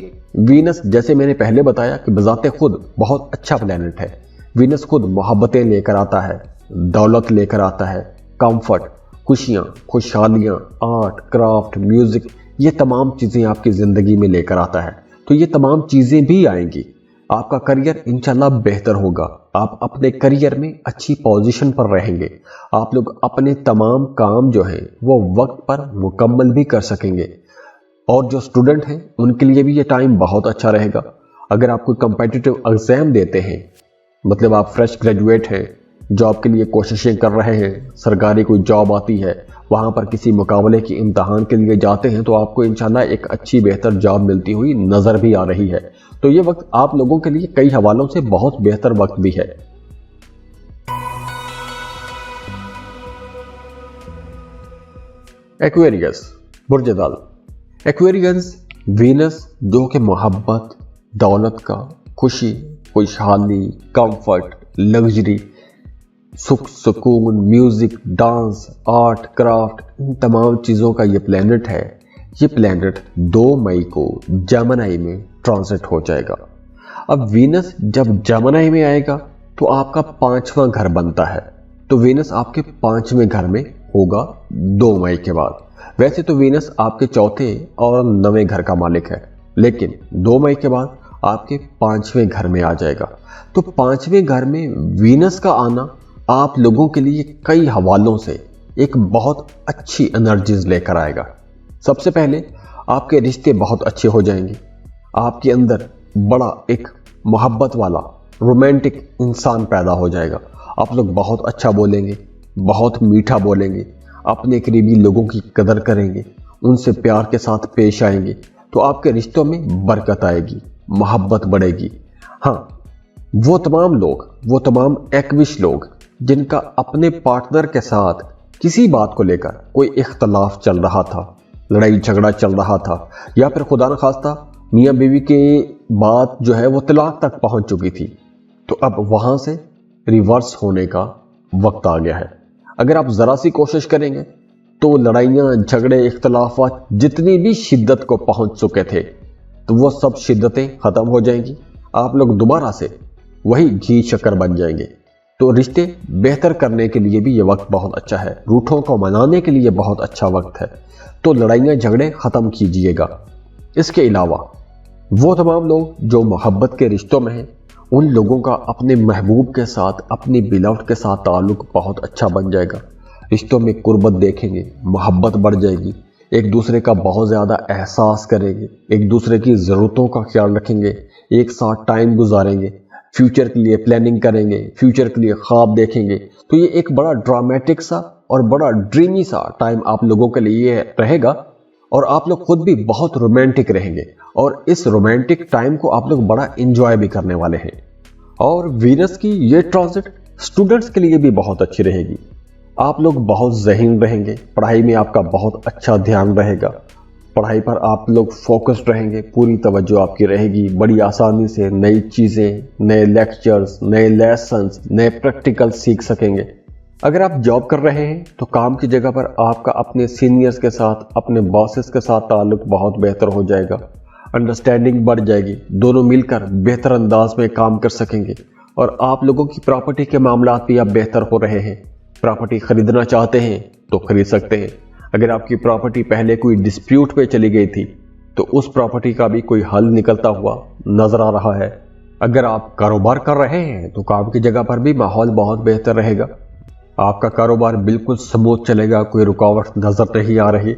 وینس جیسے میں نے پہلے بتایا کہ بذات خود بہت اچھا پلینٹ ہے، وینس خود محبتیں لے کر آتا ہے، دولت لے کر آتا ہے، کمفرٹ، خوشیاں، خوشحالیاں، آرٹ، کرافٹ، میوزک، یہ تمام چیزیں آپ کی زندگی میں لے کر آتا ہے، تو یہ تمام چیزیں بھی آئیں گی۔ آپ کا کریئر انشاءاللہ بہتر ہوگا، آپ اپنے کریئر میں اچھی پوزیشن پر رہیں گے، آپ لوگ اپنے تمام کام جو ہیں وہ وقت پر مکمل بھی کر سکیں گے۔ और जो स्टूडेंट हैं उनके लिए भी ये टाइम बहुत अच्छा रहेगा। अगर आप कोई कम्पिटिटिव एग्जाम देते हैं, मतलब आप फ्रेश ग्रेजुएट हैं, जॉब के लिए कोशिशें कर रहे हैं, सरकारी कोई जॉब आती है, वहाँ पर किसी मुकाबले की इम्तहान के लिए जाते हैं, तो आपको इंशाल्लाह एक अच्छी बेहतर जॉब मिलती हुई नज़र भी आ रही है। तो ये वक्त आप लोगों के लिए कई हवालों से बहुत बेहतर वक्त भी है। एक्वेरियस बुर्ज दल। एक्वेरियस वीनस जो कि मोहब्बत, दौलत का, खुशी, खुशहाली, कंफर्ट, लग्जरी, सुख सुकून, म्यूजिक, डांस, आर्ट, क्राफ्ट, इन तमाम चीज़ों का ये प्लैनेट है। ये प्लैनेट 2 मई को जेमिनी में ट्रांजिट हो जाएगा। अब वीनस जब जेमिनी में आएगा तो आपका 5वां घर बनता है, तो वीनस आपके 5वें घर में होगा 2 मई के बाद। वैसे तो वीनस आपके 4थे और 9वें घर का मालिक है, लेकिन 2 मई के बाद आपके 5वें घर में आ जाएगा। तो 5वें घर में वीनस का आना आप लोगों के लिए कई हवालों से एक बहुत अच्छी एनर्जीज लेकर आएगा। सबसे पहले आपके रिश्ते बहुत अच्छे हो जाएंगे, आपके अंदर बड़ा एक मोहब्बत वाला रोमांटिक इंसान पैदा हो जाएगा। आप लोग बहुत अच्छा बोलेंगे, बहुत मीठा बोलेंगे, अपने करीबी लोगों की कदर करेंगे, उनसे प्यार के साथ पेश आएंगे, तो आपके रिश्तों में बरकत आएगी, मोहब्बत बढ़ेगी। हाँ, वो तमाम एक्विश लोग जिनका अपने पार्टनर के साथ किसी बात को लेकर कोई इख्तलाफ चल रहा था, लड़ाई झगड़ा चल रहा था, या फिर खुदा न खास्ता मियाँ बीवी के बात जो है वो तलाक तक पहुंच चुकी थी, तो अब वहां से रिवर्स होने का वक्त आ गया है। अगर आप जरा सी कोशिश करेंगे तो लड़ाइयाँ, झगड़े, इख्तलाफात जितनी भी शिद्दत को पहुंच चुके थे, तो वो सब शिद्दतें खत्म हो जाएंगी। आप लोग दोबारा से वही घी शक्कर बन जाएंगे। तो रिश्ते बेहतर करने के लिए भी ये वक्त बहुत अच्छा है, रूठों को मनाने के लिए बहुत अच्छा वक्त है। तो लड़ाइयाँ झगड़े ख़त्म कीजिएगा। इसके अलावा वो तमाम लोग जो मोहब्बत के रिश्तों में हैं, उन लोगों का अपने महबूब के साथ, अपनी बिलव्ड के साथ ताल्लुक बहुत अच्छा बन जाएगा। रिश्तों में कुर्बत देखेंगे, मोहब्बत बढ़ जाएगी, एक दूसरे का बहुत ज़्यादा एहसास करेंगे, एक दूसरे की ज़रूरतों का ख्याल रखेंगे, एक साथ टाइम गुजारेंगे, फ्यूचर के लिए प्लानिंग करेंगे, फ्यूचर के लिए ख्वाब देखेंगे। तो ये एक बड़ा ड्रामेटिक सा और बड़ा ड्रीमी सा टाइम आप लोगों के लिए रहेगा, और आप लोग खुद भी बहुत रोमांटिक रहेंगे, और इस रोमांटिक टाइम को आप लोग बड़ा एंजॉय भी करने वाले हैं। और वीनस की ये ट्रांजिट स्टूडेंट्स के लिए भी बहुत अच्छी रहेगी। आप लोग बहुत ज़हीन रहेंगे, पढ़ाई में आपका बहुत अच्छा ध्यान रहेगा, पढ़ाई पर आप लोग फोकस्ड रहेंगे, पूरी तवज्जो आपकी रहेगी। बड़ी आसानी से नई चीज़ें, नए लेक्चर्स, नए लेसन्स, नए प्रैक्टिकल सीख सकेंगे। अगर आप जॉब कर रहे हैं तो काम की जगह पर आपका अपने सीनियर्स के साथ, अपने बॉसेस के साथ ताल्लुक बहुत बेहतर हो जाएगा, अंडरस्टैंडिंग बढ़ जाएगी, दोनों मिलकर बेहतर अंदाज में काम कर सकेंगे। और आप लोगों की प्रॉपर्टी के मामला भी अब बेहतर हो रहे हैं। प्रॉपर्टी खरीदना चाहते हैं तो खरीद सकते हैं। अगर आपकी प्रॉपर्टी पहले कोई डिस्प्यूट पे चली गई थी तो उस प्रॉपर्टी का भी कोई हल निकलता हुआ नजर आ रहा है। अगर आप कारोबार कर रहे हैं तो काम की जगह पर भी माहौल बहुत बेहतर रहेगा, आपका कारोबार बिल्कुल स्मूथ चलेगा, कोई रुकावट नजर नहीं आ रही।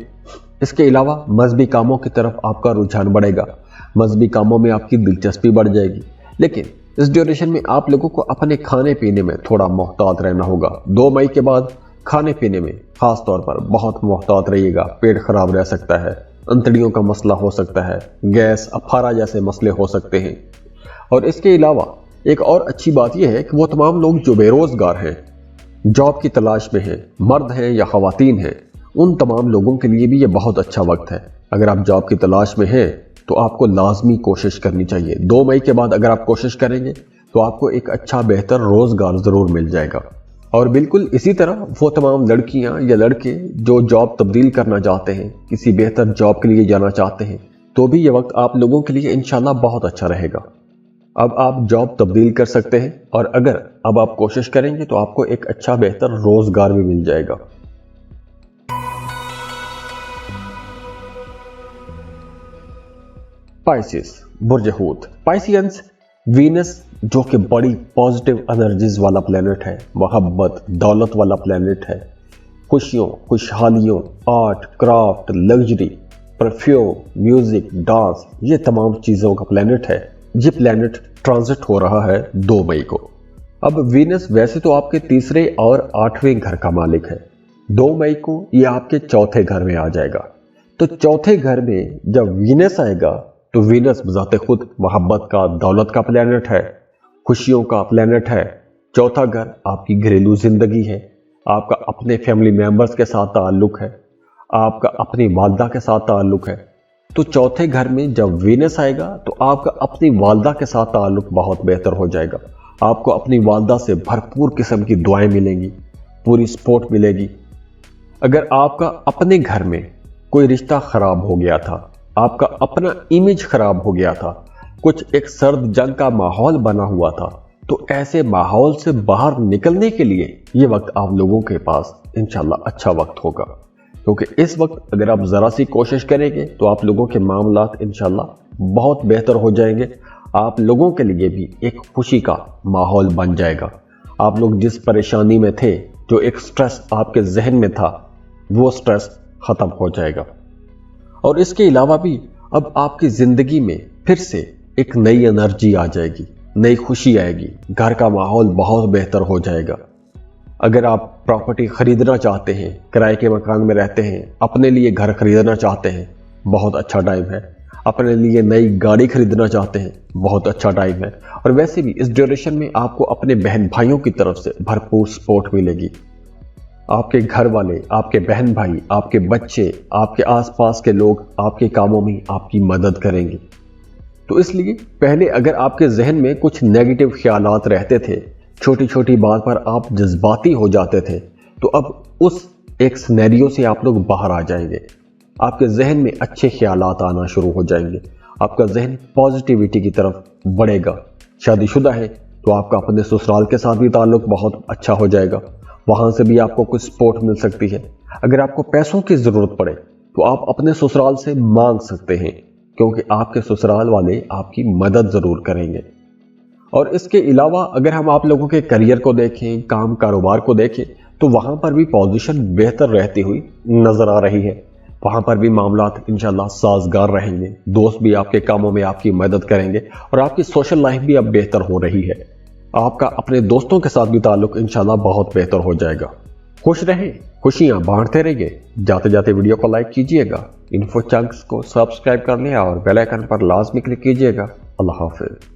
इसके अलावा मजहबी कामों की तरफ आपका रुझान बढ़ेगा, मजहबी कामों में आपकी दिलचस्पी बढ़ जाएगी। लेकिन इस ड्यूरेशन में आप लोगों को अपने खाने पीने में थोड़ा मोहतात रहना होगा। 2 मई के बाद खाने पीने में खास तौर पर बहुत मोहतात रहिएगा, पेट खराब रह सकता है, अंतड़ियों का मसला हो सकता है, गैस, अफारा जैसे मसले हो सकते हैं। और इसके अलावा एक और अच्छी बात यह है कि वो तमाम लोग जो बेरोजगार हैं, जॉब की तलाश में हैं, मर्द हैं या खवातीन हैं, उन तमाम लोगों के लिए भी ये बहुत अच्छा वक्त है। अगर आप जॉब की तलाश में हैं तो आपको लाजमी कोशिश करनी चाहिए। 2 मई के बाद अगर आप कोशिश करेंगे तो आपको एक अच्छा बेहतर रोजगार जरूर मिल जाएगा। और बिल्कुल इसी तरह वो तमाम लड़कियां या लड़के जो जॉब तब्दील करना चाहते हैं, किसी बेहतर जॉब के लिए जाना चाहते हैं, तो भी ये वक्त आप लोगों के लिए इंशाल्लाह बहुत अच्छा रहेगा। अब आप जॉब तब्दील कर सकते हैं, और अगर अब आप कोशिश करेंगे तो आपको एक अच्छा बेहतर रोजगार भी मिल जाएगा। पाइसिस बुर्ज हूत। पाइसियंस वीनस जो कि बड़ी पॉजिटिव एनर्जीज वाला प्लेनेट है, मोहब्बत, दौलत वाला प्लेनेट है, खुशियों, खुशहालियों, art, craft, luxury, perfume, music, dance, ये तमाम चीजों का प्लेनेट है। ये प्लेनेट ट्रांजिट हो रहा है 2 मई को। अब वीनस वैसे तो आपके तीसरे और 8वें घर का मालिक है। 2 मई को ये आपके चौथे घर में आ जाएगा। तो चौथे घर में जब वीनस आएगा तो वीनस बजाते खुद मोहब्बत का, दौलत का प्लेनेट है, खुशियों का प्लेनेट है। चौथा घर आपकी घरेलू जिंदगी है, आपका अपने फैमिली मेंबर्स के साथ ताल्लुक है, आपका अपनी वालदा के साथ ताल्लुक है। तो चौथे घर में जब वीनस आएगा तो आपका अपनी वालदा के साथ ताल्लुक बहुत बेहतर हो जाएगा। आपको अपनी वालदा से भरपूर किस्म की दुआएं मिलेंगी, पूरी सपोर्ट मिलेगी। अगर आपका अपने घर में कोई रिश्ता खराब हो गया था, आपका अपना इमेज खराब हो गया था, कुछ एक सर्द जंग का माहौल बना हुआ था, तो ऐसे माहौल से बाहर निकलने के लिए ये वक्त आप लोगों के पास इंशाल्लाह अच्छा वक्त होगा। क्योंकि इस वक्त अगर आप ज़रा सी कोशिश करेंगे तो आप लोगों के मामलात इंशाल्लाह बहुत बेहतर हो जाएंगे। आप लोगों के लिए भी एक खुशी का माहौल बन जाएगा। आप लोग जिस परेशानी में थे, जो एक स्ट्रेस आपके जहन में था, वो स्ट्रेस ख़त्म हो जाएगा। और इसके अलावा भी अब आपकी ज़िंदगी में फिर से एक नई एनर्जी आ जाएगी, नई खुशी आएगी, घर का माहौल बहुत बेहतर हो जाएगा। अगर आप प्रॉपर्टी खरीदना चाहते हैं, किराए के मकान में रहते हैं, अपने लिए घर खरीदना चाहते हैं, बहुत अच्छा टाइम है। अपने लिए नई गाड़ी खरीदना चाहते हैं, बहुत अच्छा टाइम है। और वैसे भी इस ड्यूरेशन में आपको अपने बहन भाइयों की तरफ से भरपूर सपोर्ट मिलेगी। आपके घर वाले, आपके बहन भाई, आपके बच्चे, आपके आसपास के लोग आपके कामों में आपकी मदद करेंगे। तो इसलिए पहले अगर आपके जहन में कुछ नेगेटिव ख्यालात रहते थे, छोटी छोटी बात पर आप जज्बाती हो जाते थे, तो अब उस एक सिनेरियो से आप लोग बाहर आ जाएंगे। आपके जहन में अच्छे ख्यालात आना शुरू हो जाएंगे। आपका जहन पॉजिटिविटी की तरफ बढ़ेगा। शादीशुदा है तो आपका अपने ससुराल के साथ भी ताल्लुक बहुत अच्छा हो जाएगा। वहाँ से भी आपको कुछ सपोर्ट मिल सकती है। अगर आपको पैसों की ज़रूरत पड़े तो आप अपने ससुराल से मांग सकते हैं, क्योंकि आपके ससुराल वाले आपकी मदद ज़रूर करेंगे। और इसके अलावा अगर हम आप लोगों के करियर को देखें, काम कारोबार को देखें, तो वहाँ पर भी पोजीशन बेहतर रहती हुई नज़र आ रही है। वहाँ पर भी मामलात इंशाल्लाह साजगार रहेंगे। दोस्त भी आपके कामों में आपकी मदद करेंगे और आपकी सोशल लाइफ भी अब बेहतर हो रही है। आपका अपने दोस्तों के साथ भी ताल्लुक इंशाल्लाह बहुत बेहतर हो जाएगा। खुश रहें, खुशियाँ बांटते रहिए। जाते जाते वीडियो को लाइक कीजिएगा, इन्फो चंक्स को सब्सक्राइब कर लें और बेल आइकन पर लाजमी क्लिक कीजिएगा। अल्लाह हाफिज़।